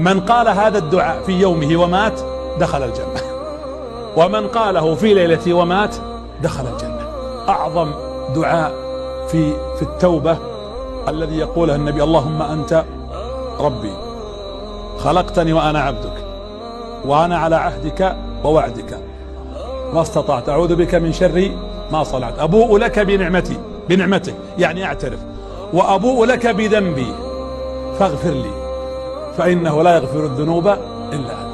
من قال هذا الدعاء في يومه ومات دخل الجنة، ومن قاله في ليلته ومات دخل الجنة. أعظم دعاء في التوبة الذي يقوله النبي: اللهم أنت ربي خلقتني وأنا عبدك وأنا على عهدك ووعدك ما استطعت أعوذ بك من شر ما صنعت، أبوء لك بنعمتك يعني أعترف، وأبوء لك بذنبي فاغفر لي فإنه لا يغفر الذنوب إلا أنت.